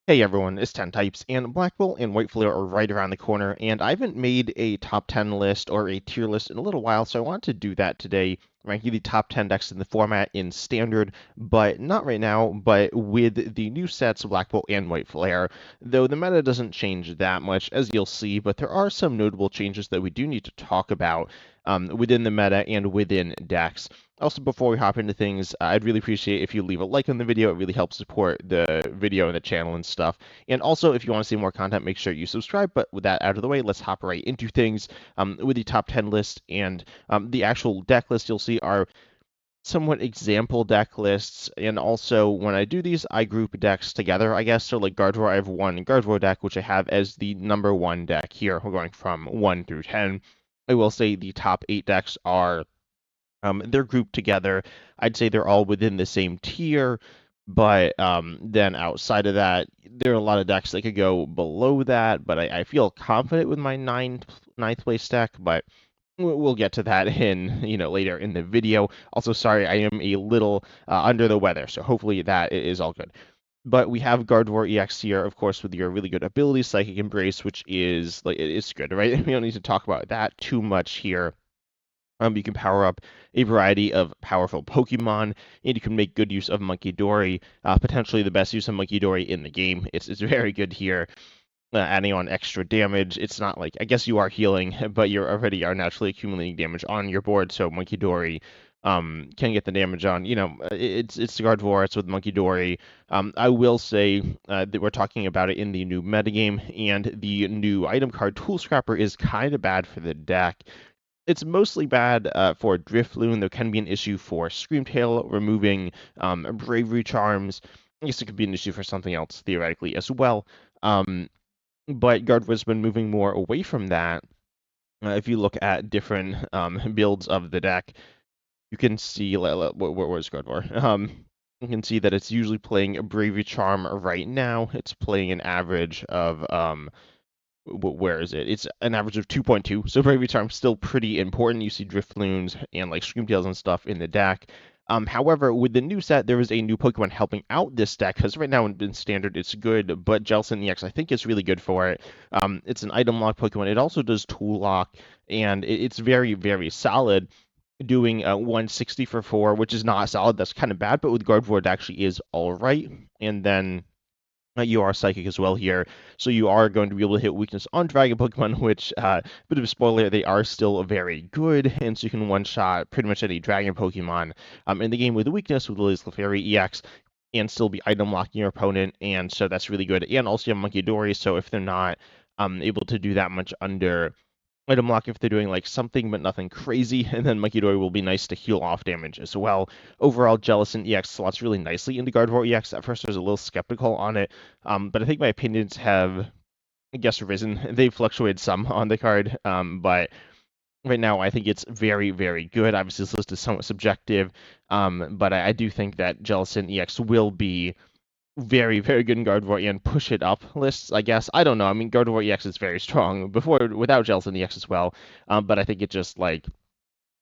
Hey everyone, it's 10 Types, and Black Bull and White Flare are right around the corner, and I haven't made a top 10 list or a tier list in a little while, so I wanted to do that today, ranking the top 10 decks in the format in Standard, but not right now, but with the new sets, Black Bull and White Flare, though the meta doesn't change that much, as you'll see, but there are some notable changes that we do need to talk about within the meta and within decks. Also, before we hop into things, I'd really appreciate if you leave a like on the video. It really helps support the video and the channel and stuff. And also, if you want to see more content, make sure you subscribe. But with that out of the way, let's hop right into things with the top 10 list. And the actual deck list you'll see are somewhat example deck lists. And also, when I do these, I group decks together, I guess. So, like Gardevoir, I have one Gardevoir deck, which I have as the number one deck here. We're going from 1 through 10. I will say the top 8 decks are they're grouped together. I'd say they're all within the same tier, but then outside of that, there are a lot of decks that could go below that. But I feel confident with my ninth place deck, but we'll get to that in later in the video. Also, sorry, I am a little under the weather, so hopefully that is all good. But we have Gardevoir EX here, of course, with your really good ability, Psychic Embrace, which is like it's good, right? We don't need to talk about that too much here. You can power up a variety of powerful Pokemon, and you can make good use of Monkey Dory, potentially the best use of Monkey Dory in the game. It's very good here, adding on extra damage. It's not like, I guess you are healing, but you already are naturally accumulating damage on your board, so Monkey Dory can get the damage on. It's the Gardevoir, it's with Monkey Dory. I will say that we're talking about it in the new metagame, and the new item card Tool Scrapper is kind of bad for the deck. It's mostly bad for Drifloon. There can be an issue for Screamtail removing Bravery Charms. I guess it could be an issue for something else theoretically as well. But Gardevoir's been moving more away from that. If you look at different builds of the deck, you can see where's Gardevoir? You can see that it's usually playing a Bravery Charm right now. It's playing an average of where is it? It's an average of 2.2. So Bravery Charm's still pretty important. You see Drifloons and like Screamtails and stuff in the deck. However, with the new set, there is a new Pokemon helping out this deck because right now in Standard it's good, but Jellicent EX I think is really good for it. It's an item lock Pokemon. It also does tool lock, and it's very, very solid. Doing 160 for 4, which is not solid. That's kind of bad, but with Gardevoir it actually is all right. And then you are Psychic as well here, so you are going to be able to hit weakness on Dragon Pokemon, which, bit of a spoiler, they are still very good, and so you can one-shot pretty much any Dragon Pokemon in the game with a weakness with Lily's Clefairy EX, and still be item locking your opponent, and so that's really good. And also you have Monkey Dory, so if they're not able to do that much under item lock, if they're doing like something but nothing crazy, and then Monkey Dory will be nice to heal off damage as well. Overall, Jellicent EX slots really nicely into Gardevoir EX. At first, I was a little skeptical on it, but I think my opinions have, I guess, risen. They've fluctuated some on the card, but right now I think it's very, very good. Obviously, this list is somewhat subjective, but I do think that Jellicent EX will be very, very good in Gardevoir and push it up lists, I guess. I don't know. I mean, Gardevoir EX is very strong before without Jellicent EX as well, but I think it just like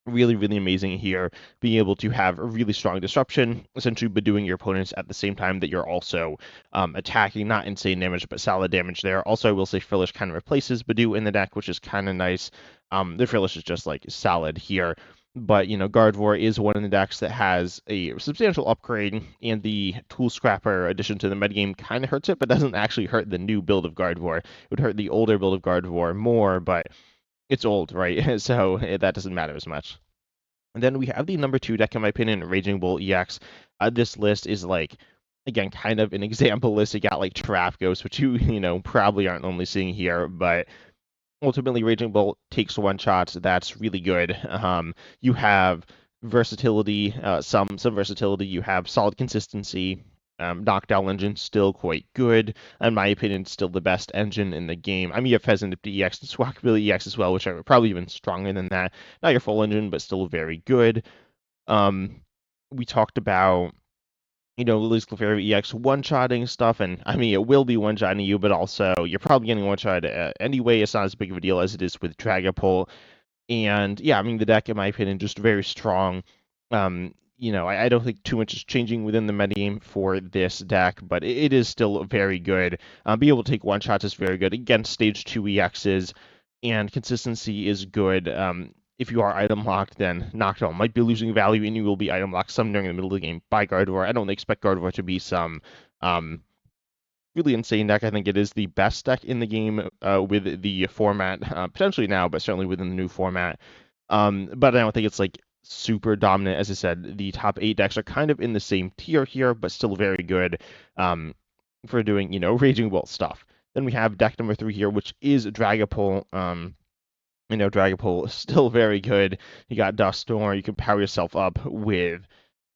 really, really amazing here, being able to have a really strong disruption, essentially bedewing your opponents at the same time that you're also attacking, not insane damage, but solid damage there. Also, I will say Frillish kind of replaces Bedew in the deck, which is kind of nice. The Frillish is just like solid here. But, Gardevoir is one of the decks that has a substantial upgrade, and the Tool Scrapper addition to the metagame kind of hurts it, but doesn't actually hurt the new build of Gardevoir. It would hurt the older build of Gardevoir more, but it's old, right? So that doesn't matter as much. And then we have the number 2 deck, in my opinion, Raging Bull EX. This list is like, again, kind of an example list. You got like Trap Ghost, which you probably aren't normally seeing here, but ultimately Raging Bull takes one shots. That's really good. You have versatility, some versatility. You have solid consistency. Knockdown engine still quite good. In my opinion, still the best engine in the game. I mean, you have Pheasantip EX and Swakabilly EX as well, which are probably even stronger than that. Not your full engine, but still very good. We talked about, Lily's Clefairy EX one-shotting stuff, and I mean, it will be one-shotting you, but also you're probably getting one-shot anyway. It's not as big of a deal as it is with Dragapult. And yeah, I mean, the deck, in my opinion, just very strong. I don't think too much is changing within the metagame for this deck, but it is still very good. Being able to take one shots is very good against stage 2 EXs, and consistency is good. If you are item locked, then Noctowl might be losing value, and you will be item locked some during the middle of the game by Gardevoir. I don't expect Gardevoir to be some really insane deck. I think it is the best deck in the game with the format, potentially now, but certainly within the new format. But I don't think it's like super dominant. As I said, the top 8 decks are kind of in the same tier here, but still very good for doing, Raging Bolt stuff. Then we have deck number 3 here, which is Dragapult. Dragapult is still very good. You got Dust Storm. You can power yourself up with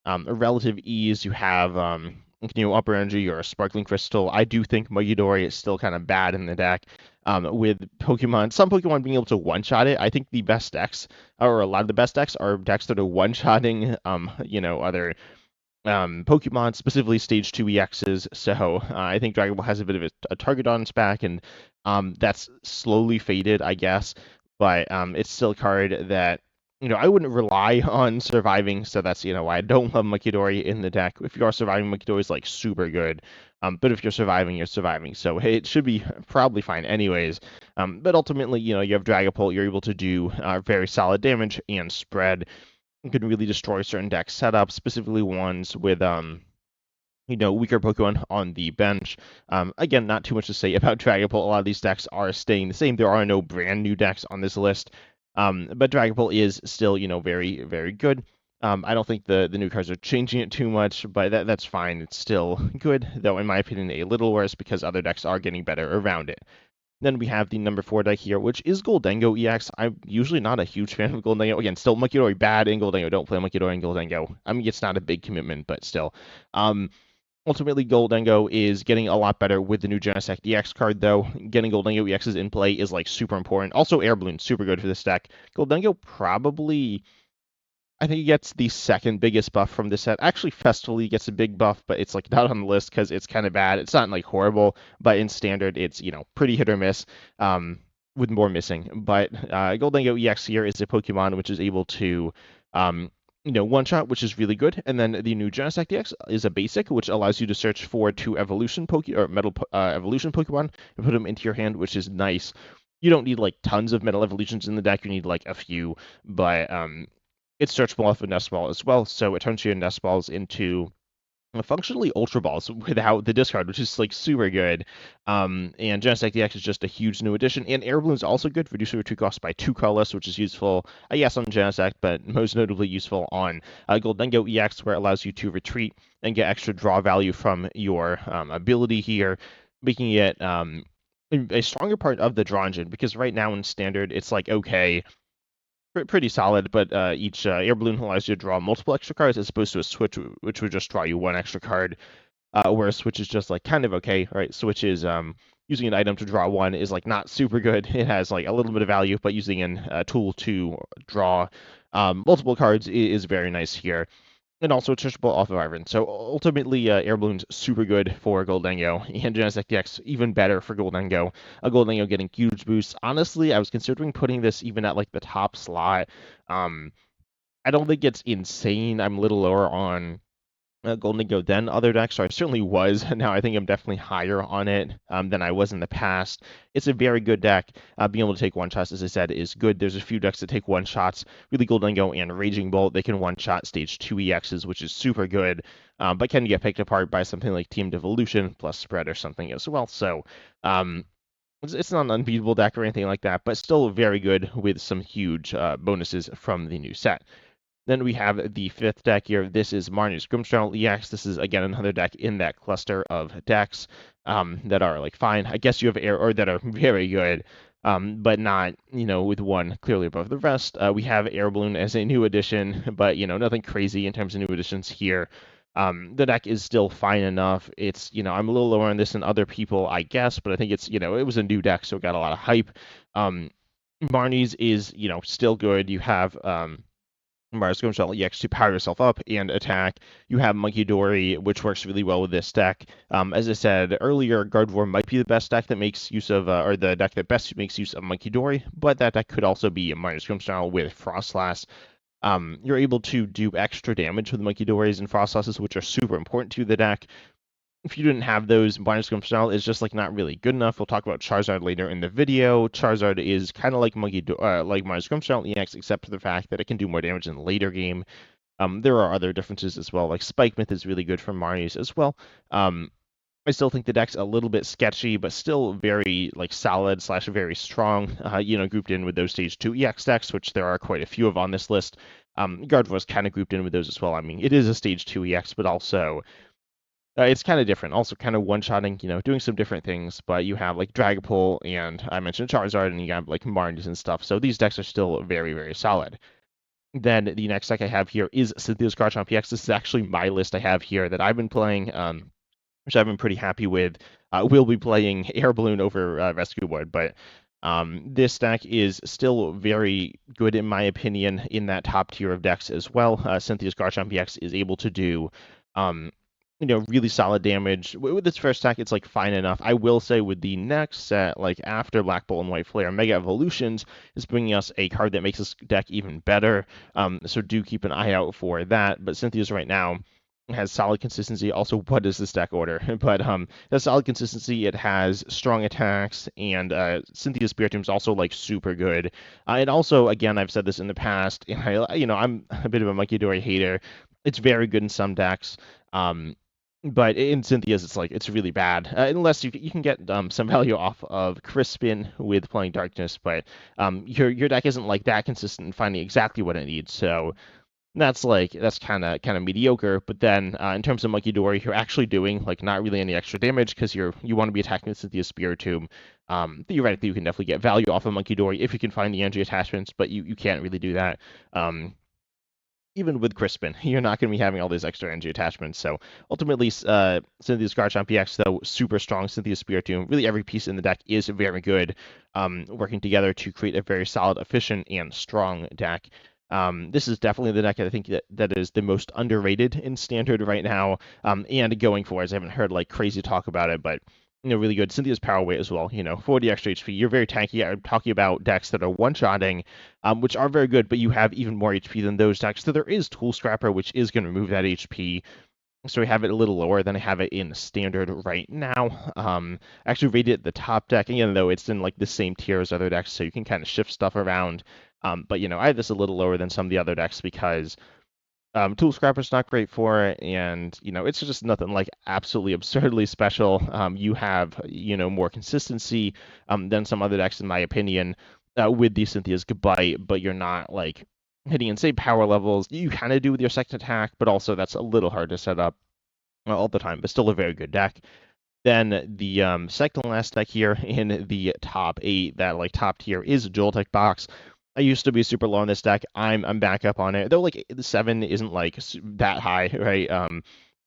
a relative ease. You have Upper Energy or a Sparkling Crystal. I do think Mugidori is still kind of bad in the deck. With some Pokemon being able to one-shot it, I think the best decks, or a lot of the best decks, are decks that are one-shotting, other Pokemon, specifically Stage 2 EXs. So I think Dragon Ball has a bit of a target on its back, and that's slowly faded, I guess. But it's still a card that I wouldn't rely on surviving, so that's, why I don't love Mukidori in the deck. If you are surviving, Mukidori is, like, super good. But if you're surviving, you're surviving. So it should be probably fine anyways. But ultimately, you have Dragapult, you're able to do very solid damage and spread. You can really destroy certain deck setups, specifically ones with weaker Pokemon on the bench. Again, not too much to say about Dragapult. A lot of these decks are staying the same. There are no brand new decks on this list. But Dragapult is still, very, very good. I don't think the new cards are changing it too much, but that's fine. It's still good, though in my opinion a little worse because other decks are getting better around it. Then we have the number 4 deck here, which is Goldeno EX. I'm usually not a huge fan of Goldeno. Again, still Mukidori bad in Goldeno. Don't play Mukidori in Goldeno. I mean, it's not a big commitment, but still. Ultimately, Goldeno is getting a lot better with the new Genesect DX card, though. Getting Goldeno EXs in play is, like, super important. Also, Air Balloon, super good for this deck. Goldeno probably, I think he gets the second biggest buff from this set. Actually, Festivally gets a big buff, but it's, like, not on the list because it's kind of bad. It's not, like, horrible, but in Standard, it's, pretty hit or miss, with more missing. But Goldeno EX here is a Pokemon which is able to one shot, which is really good. And then the new Genesect DX is a basic, which allows you to search for 2 evolution metal evolution Pokemon and put them into your hand, which is nice. You don't need like tons of metal evolutions in the deck. You need like a few, but it's searchable off of Nest Ball as well. So it turns your Nest Balls into functionally Ultra Balls without the discard, which is like super good. And Genesect DX is just a huge new addition. And Air Balloon is also good, reducing retreat cost by 2 colorless, which is useful, yes, on Genesect, but most notably useful on Goldeno EX, where it allows you to retreat and get extra draw value from your ability here, making it a stronger part of the draw engine, because right now in Standard, it's like, okay, pretty solid, but each Air Balloon allows you to draw multiple extra cards as opposed to a Switch, which would just draw you 1 extra card, where a Switch is just like kind of okay, right? Switch is using an item to draw 1 is like not super good. It has like a little bit of value, but using a tool to draw multiple cards is very nice here. And also searchable off of Iron. So ultimately, Air Balloon's super good for Goldeno, and Genesect DX even better for Goldeno. Goldeno getting huge boosts. Honestly, I was considering putting this even at like the top slot. I don't think it's insane. I'm a little lower on Goldeno than other decks, so I certainly was. Now I think I'm definitely higher on it than I was in the past. It's a very good deck. Being able to take one-shots, as I said, is good. There's a few decks that take one-shots. Really, Goldeno and Raging Bolt, they can one-shot stage 2 EXs, which is super good, but can get picked apart by something like Team Devolution plus Spread or something as well. So it's not an unbeatable deck or anything like that, but still very good with some huge bonuses from the new set. Then we have the 5th deck here. This is Marnie's Grimstral EX. This is, again, another deck in that cluster of decks that are, like, fine. I guess you have air, or that are very good, but not, with one clearly above the rest. We have Air Balloon as a new addition, but, nothing crazy in terms of new additions here. The deck is still fine enough. It's, I'm a little lower on this than other people, I guess, but I think it's, it was a new deck, so it got a lot of hype. Marnie's is, still good. You have Mars Grimstral EX to power yourself up and attack. You have Mukidori, which works really well with this deck. As I said earlier, Gardevoir might be the best deck that makes use of, or the deck that best makes use of Mukidori, but that deck could also be Mars Grimstral with Frostlass. You're able to do extra damage with Monkey Dories and Frostlosses, which are super important to the deck. If you didn't have those, Minus Grimstral is just like not really good enough. We'll talk about Charizard later in the video. Charizard is kind of like like Minus Grimstral EX, except for the fact that it can do more damage in the later game. There are other differences as well, like Spike Myth is really good for Marius as well. I still think the deck's a little bit sketchy, but still very like solid / very strong. Grouped in with those Stage 2 EX decks, which there are quite a few of on this list. Gardevoir's kind of grouped in with those as well. I mean, it is a Stage 2 EX, but also it's kind of different. Also, kind of one-shotting, doing some different things. But you have like Dragapult, and I mentioned Charizard, and you have like Marnies and stuff. So these decks are still very, very solid. Then the next deck I have here is Cynthia's Garchomp EX. This is actually my list I have here that I've been playing. Which I've been pretty happy with. We'll be playing Air Balloon over Rescue Board, but this deck is still very good in my opinion in that top tier of decks as well. Cynthia's Garchomp EX is able to do, really solid damage. With its first attack, it's like fine enough. I will say with the next set, like after Black Bolt and White Flare, Mega Evolutions is bringing us a card that makes this deck even better. So do keep an eye out for that. But Cynthia's right now has solid consistency. Also, what is this deck order? But it has solid consistency. It has strong attacks, and Cynthia's Spiritomb is also like super good. And also, again, I've said this in the past, and I'm a bit of a Monkey Dory hater. It's very good in some decks. But in Cynthia's, it's really bad unless you can get some value off of Crispin with playing Darkness. But your deck isn't like that consistent in finding exactly what it needs. So that's kind of mediocre. But then in terms of Monkey Dory, you're actually doing like not really any extra damage because you want to be attacking Cynthia's Spiritomb. Theoretically, you can definitely get value off of Monkey Dory if you can find the energy attachments, but you can't really do that. Even with Crispin, you're not going to be having all these extra energy attachments. So ultimately, Cynthia's Garchomp EX, though, super strong. Cynthia's Spiritomb, really every piece in the deck is very good, working together to create a very solid, efficient, and strong deck. This is definitely the deck I think that is the most underrated in Standard right now, and going forwards. I haven't heard like crazy talk about it, but really good. Cynthia's Power Weight as well, 40 extra HP. You're very tanky. I'm talking about decks that are one-shotting, which are very good, but you have even more HP than those decks. So there is Tool Scrapper, which is going to remove that HP. So we have it a little lower than I have it in Standard right now. I actually rated it the top deck, again, though it's in like the same tier as other decks, so you can kind of shift stuff around. But I have this a little lower than some of the other decks because Tool Scrapper's not great for it, and it's just nothing like absolutely absurdly special. You have more consistency than some other decks, in my opinion, with the Cynthia's Goodbye, but you're not like hitting insane power levels. You kind of do with your second attack, but also that's a little hard to set up all the time. But still a very good deck. Then the second to last deck here in the top 8, that like top tier, is Jolic Box. I used to be super low on this deck. I'm back up on it. Though like the 7 isn't like that high, right?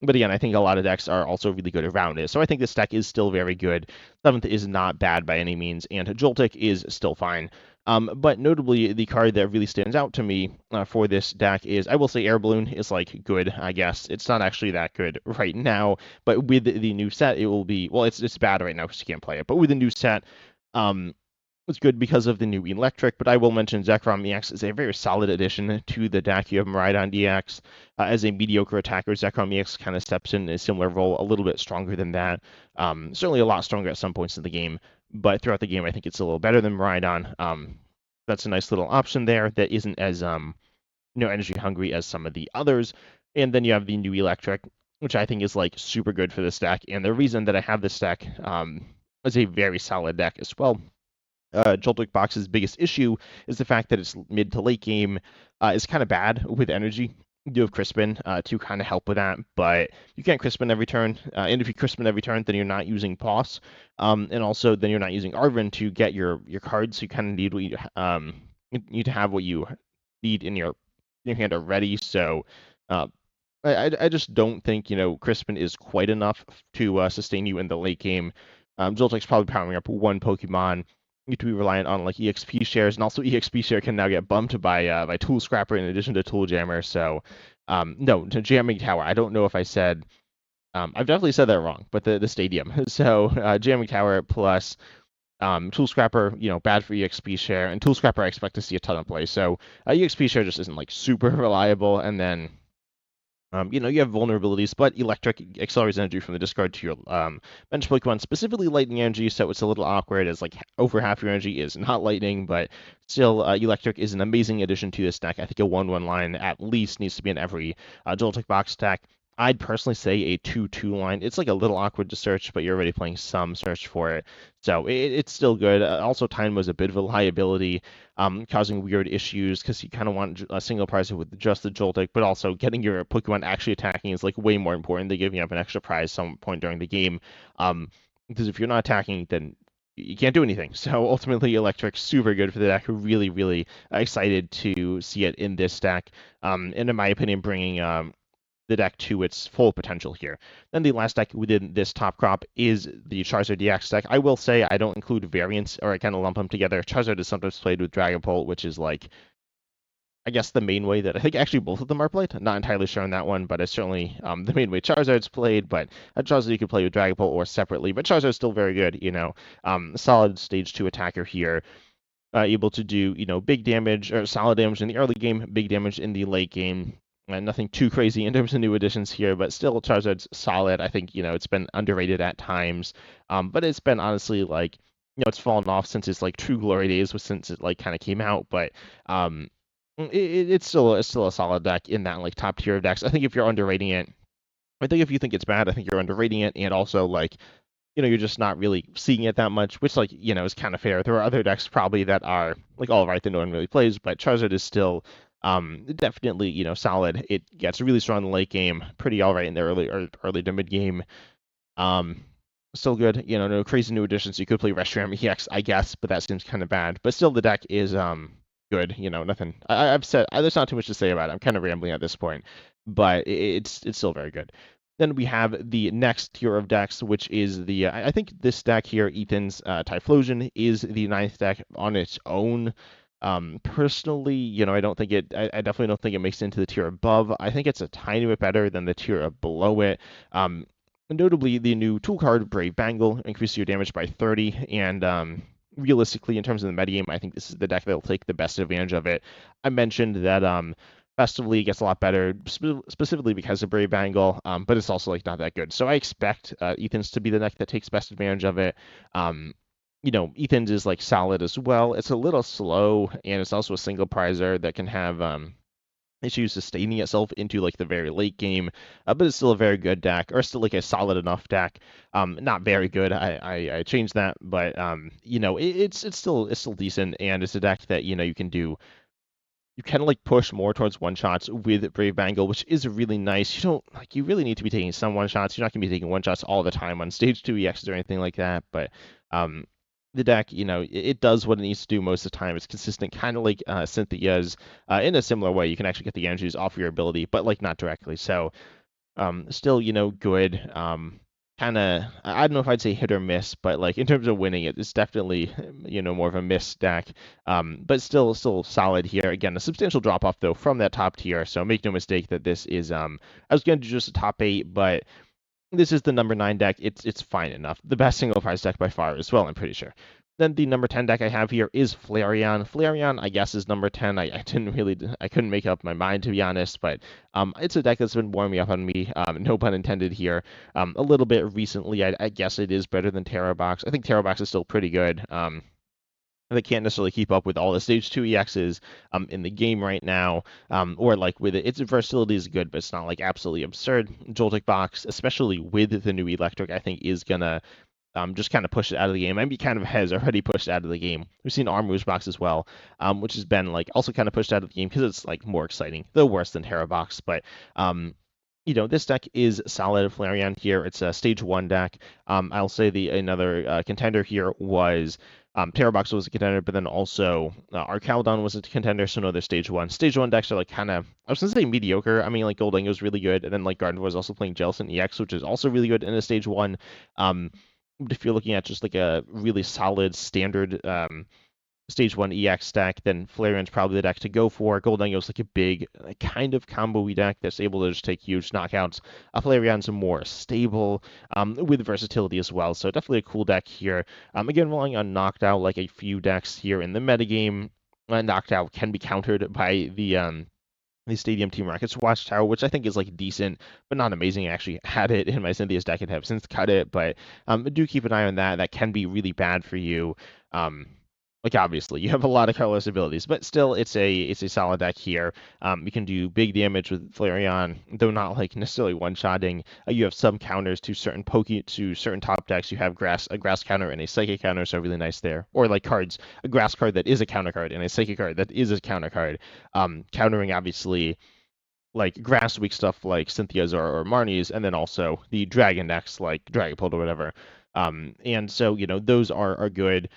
But again, I think a lot of decks are also really good around it. So I think this deck is still very good. 7th is not bad by any means, and Joltik is still fine. But notably, the card that really stands out to me for this deck is, I will say, Air Balloon is like good, I guess. It's not actually that good right now, but with the new set, it will be, well, it's bad right now because you can't play it. But with the new set, it's good because of the new Electric, but I will mention Zekrom EX is a very solid addition to the deck. You have Miraidon DX as a mediocre attacker. Zekrom EX kind of steps in a similar role, a little bit stronger than that. Certainly a lot stronger at some points in the game, but throughout the game, I think it's a little better than Miraidon. That's a nice little option there that isn't as energy hungry as some of the others. And then you have the new Electric, which I think is like super good for this deck. And the reason that I have this deck is a very solid deck as well. Jolic Box's biggest issue is the fact that its mid to late game is kind of bad with energy. You do have Crispin to kind of help with that, but you can't Crispin every turn. And if you Crispin every turn, then you're not using Boss. And also, then you're not using Arven to get your cards. So you kind of need what you need to have what you need in your hand already. So I just don't think Crispin is quite enough to sustain you in the late game. Joltik's probably powering up one Pokemon. You need to be reliant on like EXP shares, and also EXP share can now get bumped by Tool Scrapper in addition to Tool Jammer. So no, to Jamming Tower. I don't know if I said I've definitely said that wrong, but the stadium. So Jamming Tower plus Tool Scrapper, bad for EXP share, and Tool Scrapper I expect to see a ton of play. So EXP share just isn't like super reliable, and then you have vulnerabilities, but Electric accelerates energy from the discard to your bench Pokemon, specifically Lightning Energy, so it's a little awkward as like over half your energy is not Lightning, but still, Electric is an amazing addition to this deck. I think a 1/1 line at least needs to be in every Jolic Box deck. I'd personally say a 2/2 line. It's like a little awkward to search, but you're already playing some search for it, so it's still good. Also, Time was a bit of a liability, causing weird issues because you kind of want a single prize with just the Joltik, but also getting your Pokemon actually attacking is like way more important than giving up an extra prize some point during the game. Because if you're not attacking, then you can't do anything. So ultimately, Electric super good for the deck. Really, really excited to see it in this deck. And in my opinion, bringing the deck to its full potential here. Then the last deck within this top crop is the Charizard DX deck. I will say I don't include variants, or I kind of lump them together. Charizard is sometimes played with Dragapult, which is like, I guess, the main way that I think actually both of them are played. I'm not entirely sure on that one, but it's certainly the main way Charizard's played. But Charizard you can play with Dragapult or separately, but Charizard's still very good. Solid stage 2 attacker here. Able to do, big damage or solid damage in the early game, big damage in the late game. Nothing too crazy in terms of new additions here, but still Charizard's solid. I think, it's been underrated at times, but it's been honestly like, it's fallen off since its like true glory days, since it like kind of came out. But it's still a solid deck in that like top tier of decks. I think if you're underrating it, I think if you think it's bad, I think you're underrating it, and also like you're just not really seeing it that much, which, like, is kind of fair. There are other decks probably that are, like, all right that no one really plays, but Charizard is still definitely, solid. It gets really strong in the late game, pretty all right in the early to mid game. Still good, no crazy new additions. You could play Reshiram EX, I guess, but that seems kind of bad. But still, the deck is good, nothing. I've said, there's not too much to say about it. I'm kind of rambling at this point, but it's still very good. Then we have the next tier of decks, which is the I think this deck here, Ethan's Typhlosion, is the ninth deck on its own. Personally, I don't think I definitely don't think it makes it into the tier above. I think it's a tiny bit better than the tier below it. Notably, the new tool card, Brave Bangle, increases your damage by 30, and realistically, in terms of the metagame, I think this is the deck that will take the best advantage of it. I mentioned that Festively gets a lot better, specifically because of Brave Bangle, but it's also like not that good. So I expect Ethan's to be the deck that takes best advantage of it. Ethan's is like solid as well. It's a little slow, and it's also a single prizer that can have issues sustaining itself into like the very late game, but it's still a very good deck, or still like a solid enough deck. Not very good. I changed that, but it's still decent, and it's a deck that you can do. You kind of like push more towards one shots with Brave Bangle, which is really nice. You really need to be taking some one shots. You're not gonna be taking one shots all the time on stage 2 EXs or anything like that. But the deck, it does what it needs to do most of the time. It's consistent, kind of like Cynthia's, in a similar way. You can actually get the energies off your ability, but like not directly. So still, good. Kind of, I don't know if I'd say hit or miss, but like in terms of winning it, it's definitely more of a miss deck. But still solid here. Again, a substantial drop off though from that top tier. So make no mistake that this is I was going to do just a top 8, but this is the number 9 deck. It's fine enough. The best single prize deck by far as well, I'm pretty sure. Then the number 10 deck I have here is Flareon. Flareon, I guess, is number 10. I couldn't make up my mind, to be honest, but it's a deck that's been warming up on me. No pun intended here. A little bit recently, I guess it is better than Terra Box. I think Terra Box is still pretty good. They can't necessarily keep up with all the stage 2 EXs in the game right now, or like with it. Its versatility is good, but it's not like absolutely absurd. Jolic Box, especially with the new Electric, I think is gonna just kind of push it out of the game. Maybe kind of has already pushed it out of the game. We've seen Armouge Box as well, which has been like also kind of pushed out of the game because it's like more exciting, though worse than Terra Box. But this deck is solid. Flareon here. It's a stage 1 deck. I'll say another contender here was Terra Box was a contender, but then also Arcaldon was a contender, so another stage 1. Stage 1 decks are like kind of, I was going to say mediocre. I mean, like Goldeno is really good, and then like Garden was also playing Jolic EX, which is also really good in a stage 1. If you're looking at just like a really solid standard Stage 1 EX deck, then Flareon's probably the deck to go for. Goldengo's like a big, kind of combo-y deck that's able to just take huge knockouts. Flareon's more stable with versatility as well, so definitely a cool deck here. Again, relying on Knocked Out like a few decks here in the metagame. Knocked Out can be countered by the Stadium Team Rockets Watchtower, which I think is like decent, but not amazing. I actually had it in my Cynthia's deck and have since cut it, but do keep an eye on that. That can be really bad for you. Like obviously you have a lot of colorless abilities, but still it's a solid deck here. You can do big damage with Flareon, though not like necessarily one-shotting. You have some counters to certain top decks. You have a grass counter and a psychic counter, so really nice there. Or like cards, a grass card that is a counter card and a psychic card that is a counter card. Countering obviously like grass weak stuff like Cynthia's or Marnie's, and then also the dragon decks like Dragapult or whatever. And so those are good.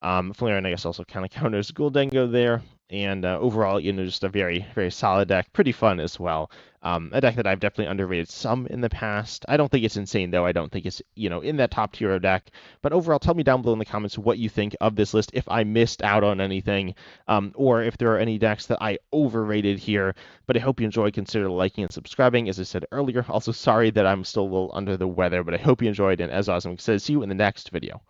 Flareon, I guess, also kind of counters Goldengo there. And overall, just a very, very solid deck. Pretty fun as well. A deck that I've definitely underrated some in the past. I don't think it's insane, though. I don't think it's, in that top tier of deck. But overall, tell me down below in the comments what you think of this list, if I missed out on anything, or if there are any decks that I overrated here. But I hope you enjoyed. Consider liking and subscribing, as I said earlier. Also, sorry that I'm still a little under the weather, but I hope you enjoyed. And as always, I'm excited to see you in the next video.